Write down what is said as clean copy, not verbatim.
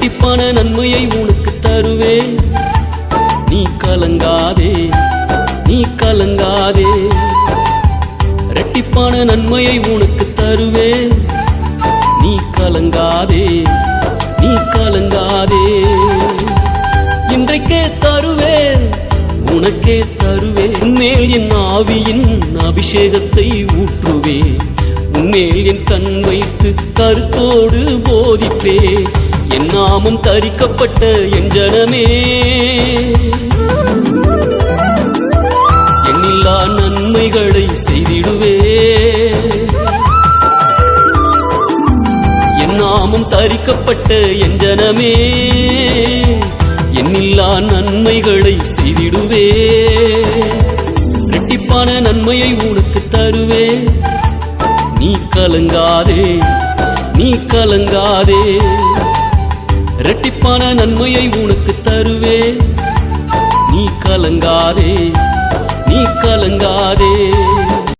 ரெட்டிப்பான நன்மையை உனக்கு தருவேன். நீ கலங்காதே, நீ கலங்காதே. ரெட்டிப்பான நன்மையை உனக்கு தருவேன். நீ கலங்காதே, நீ கலங்காதே. இன்றைக்கே தருவேன், உனக்கே தருவேன். உன்மேல் என் ஆவியின் அபிஷேகத்தை ஊற்றுவேன். உன்மேல் என் கண் வைத்து கருத்தோடு போதிப்பே. என் நாமம் தரிக்கப்பட்ட என் ஜனமே, எண்ணில்லா நன்மைகளை செய்திடுவே. என் நாமம் தரிக்கப்பட்ட என் ஜனமே, எண்ணில்லா நன்மைகளை செய்திடுவே. ரெட்டிப்பான நன்மையை உனக்கு தருவே. நீ கலங்காதே, நீ கலங்காதே. ரெட்டிப்பான நன்மையை உனக்கு தருவே.